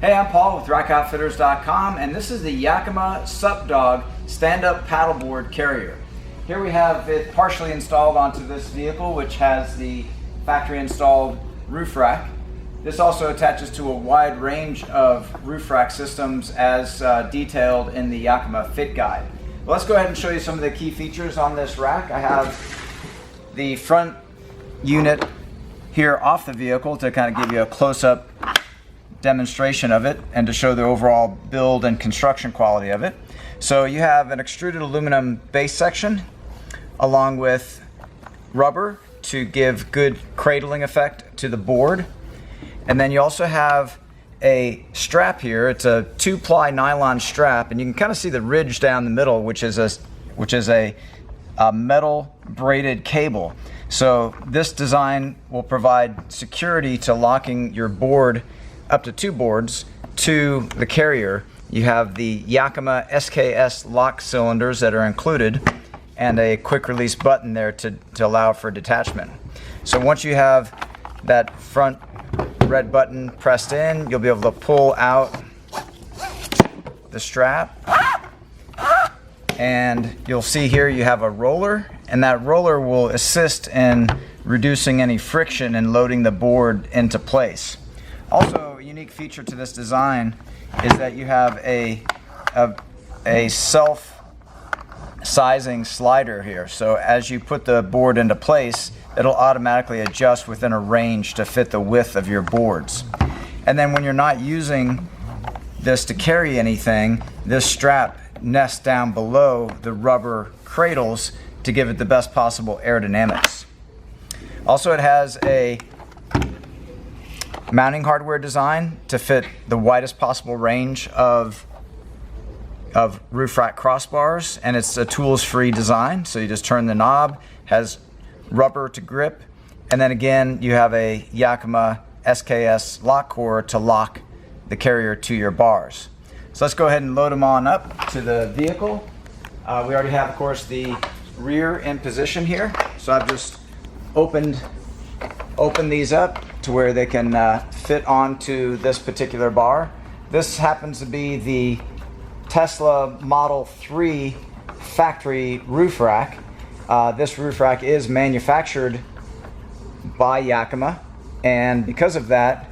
Hey, I'm Paul with RackOutfitters.com, and this is the Yakima SupDawg stand-up paddleboard carrier. Here we have it partially installed onto this vehicle, which has the factory installed roof rack. This also attaches to a wide range of roof rack systems as detailed in the Yakima Fit Guide. Well, let's go ahead and show you some of the key features on this rack. I have the front unit here off the vehicle to kind of give you a close-up demonstration of it and to show the overall build and construction quality of it. So you have an extruded aluminum base section along with rubber to give good cradling effect to the board. And then you also have a strap here. It's a 2-ply nylon strap, and you can kind of see the ridge down the middle, which is a metal braided cable. So this design will provide security to locking your board, up to 2 boards, to the carrier. You have the Yakima SKS lock cylinders that are included and a quick release button there to allow for detachment. So once you have that front red button pressed in, you'll be able to pull out the strap, and you'll see here you have a roller, and that roller will assist in reducing any friction and loading the board into place. Also, a unique feature to this design is that you have a self-sizing slider here. So as you put the board into place, it'll automatically adjust within a range to fit the width of your boards. And then when you're not using this to carry anything, this strap nests down below the rubber cradles to give it the best possible aerodynamics. Also, it has a mounting hardware design to fit the widest possible range of roof rack crossbars, and it's a tools-free design. So you just turn the knob, has rubber to grip, and then again you have a Yakima SKS lock core to lock the carrier to your bars. So let's go ahead and load them on up to the vehicle. We already have, of course, the rear in position here. So I've just opened these up to where they can fit onto this particular bar. This happens to be the Tesla Model 3 factory roof rack. This roof rack is manufactured by Yakima, and because of that,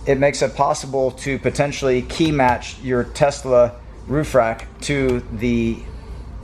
it makes it possible to potentially key match your Tesla roof rack to the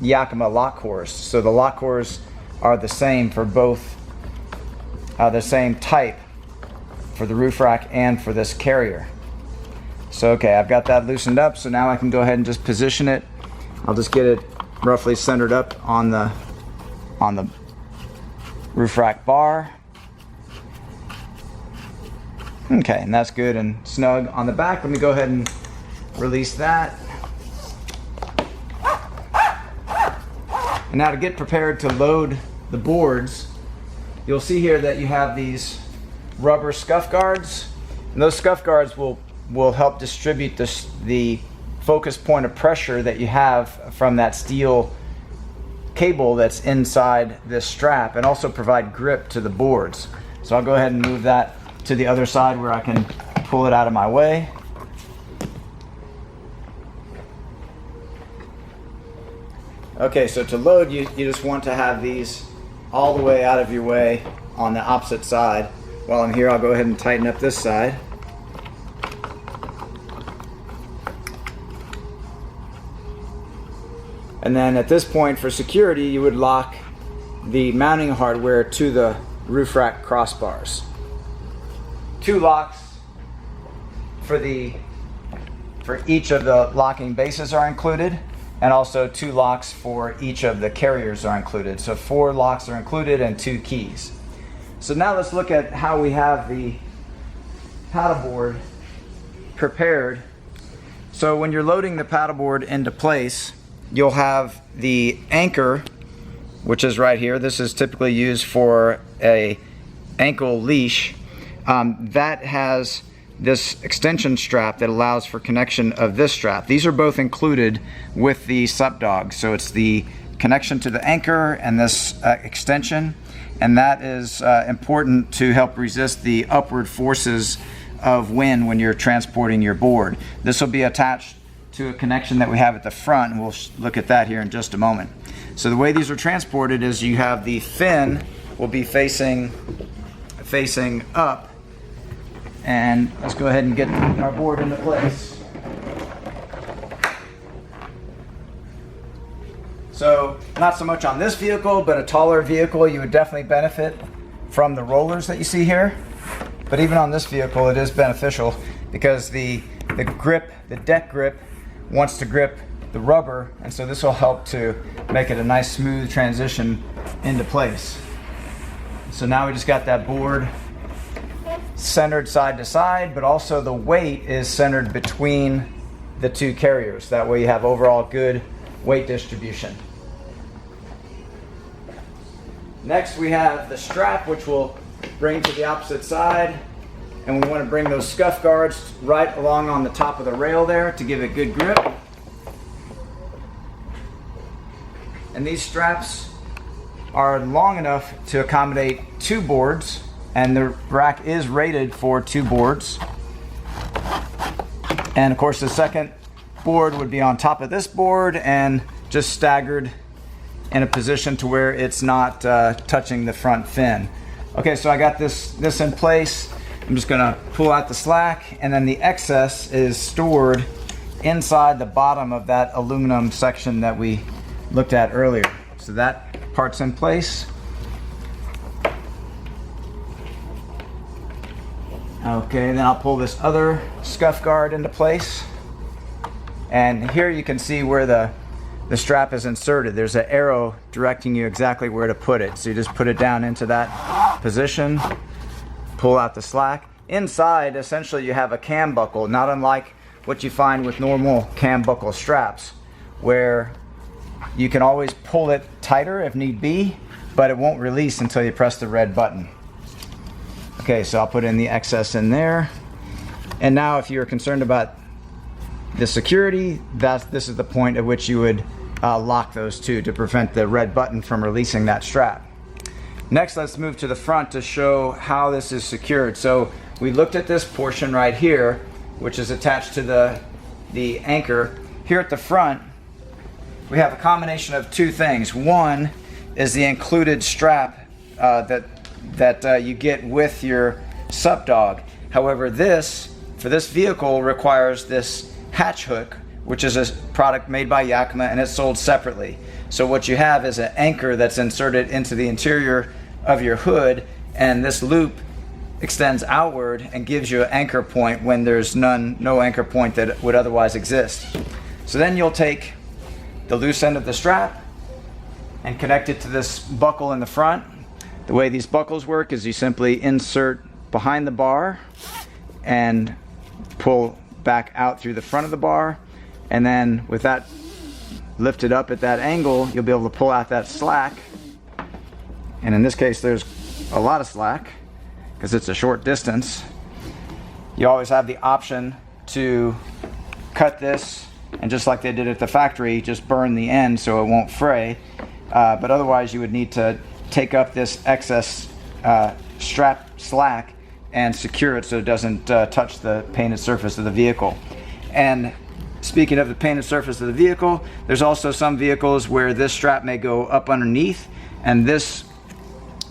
Yakima lock cores. So the lock cores are the same for both, the same type for the roof rack and for this carrier. So okay, I've got that loosened up, so now I can go ahead and just position it. I'll just get it roughly centered up on the roof rack bar. Okay, and that's good and snug on the back. Let me go ahead and release that. And now to get prepared to load the boards, you'll see here that you have these rubber scuff guards, and those scuff guards will help distribute the focus point of pressure that you have from that steel cable that's inside this strap, and also provide grip to the boards. So I'll go ahead and move that to the other side where I can pull it out of my way. Okay, so to load, you just want to have these all the way out of your way on the opposite side. While I'm here, I'll go ahead and tighten up this side. And then at this point, for security, you would lock the mounting hardware to the roof rack crossbars. 2 locks for each of the locking bases are included, and also 2 locks for each of the carriers are included. So 4 locks are included and 2 keys. So now let's look at how we have the paddleboard prepared. So when you're loading the paddleboard into place, you'll have the anchor, which is right here. This is typically used for a ankle leash. That has this extension strap that allows for connection of this strap. These are both included with the SUPDawg. So it's the connection to the anchor and this extension, and that is important to help resist the upward forces of wind when you're transporting your board. This will be attached to a connection that we have at the front, and we'll look at that here in just a moment. So the way these are transported is you have the fin will be facing up, and let's go ahead and get our board into place. So not so much on this vehicle, but a taller vehicle, you would definitely benefit from the rollers that you see here. But even on this vehicle, it is beneficial because the grip, the deck grip, wants to grip the rubber, and so this will help to make it a nice smooth transition into place. So now we just got that board centered side to side, but also the weight is centered between the two carriers. That way you have overall good weight distribution. Next we have the strap, which we'll bring to the opposite side, and we want to bring those scuff guards right along on the top of the rail there to give it good grip. And these straps are long enough to accommodate 2 boards, and the rack is rated for 2 boards. And of course the second board would be on top of this board and just staggered in a position to where it's not touching the front fin. Okay, so I got this in place. I'm just gonna pull out the slack, and then the excess is stored inside the bottom of that aluminum section that we looked at earlier. So that part's in place. Okay, then I'll pull this other scuff guard into place. And here you can see where the strap is inserted. There's an arrow directing you exactly where to put it. So you just put it down into that position, pull out the slack. Inside, essentially, you have a cam buckle, not unlike what you find with normal cam buckle straps, where you can always pull it tighter if need be, but it won't release until you press the red button. Okay, so I'll put in the excess in there. And now if you're concerned about the security, this is the point at which you would lock those two to prevent the red button from releasing that strap. Next, let's move to the front to show how this is secured. So we looked at this portion right here, which is attached to the anchor. Here at the front, we have a combination of 2 things. One is the included strap that you get with your SUPDawg. However, for this vehicle requires this hatch hook, which is a product made by Yakima, and it's sold separately. So what you have is an anchor that's inserted into the interior of your hood, and this loop extends outward and gives you an anchor point when there's no anchor point that would otherwise exist. So then you'll take the loose end of the strap and connect it to this buckle in the front. The way these buckles work is you simply insert behind the bar and pull back out through the front of the bar, and then with that lifted up at that angle, you'll be able to pull out that slack. And in this case, there's a lot of slack because it's a short distance. You always have the option to cut this, and just like they did at the factory, just burn the end so it won't fray. But otherwise, you would need to take up this excess strap slack and secure it so it doesn't touch the painted surface of the vehicle. And speaking of the painted surface of the vehicle, there's also some vehicles where this strap may go up underneath, and this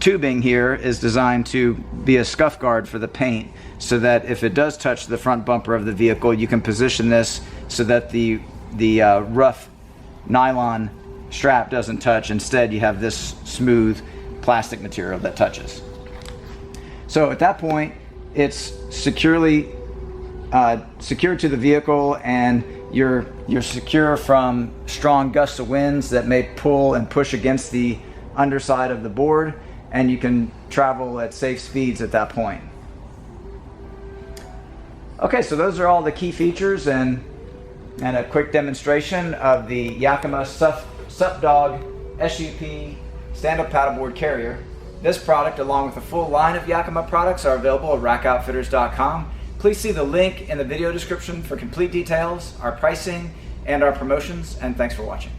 tubing here is designed to be a scuff guard for the paint, so that if it does touch the front bumper of the vehicle, you can position this so that the rough nylon strap doesn't touch. Instead, you have this smooth plastic material that touches. So at that point, it's securely secured to the vehicle, and you're secure from strong gusts of winds that may pull and push against the underside of the board, and you can travel at safe speeds at that point. Okay, so those are all the key features and a quick demonstration of the Yakima SupDawg SUP stand-up paddleboard carrier. This product, along with a full line of Yakima products, are available at rackoutfitters.com. Please see the link in the video description for complete details, our pricing, and our promotions, and thanks for watching.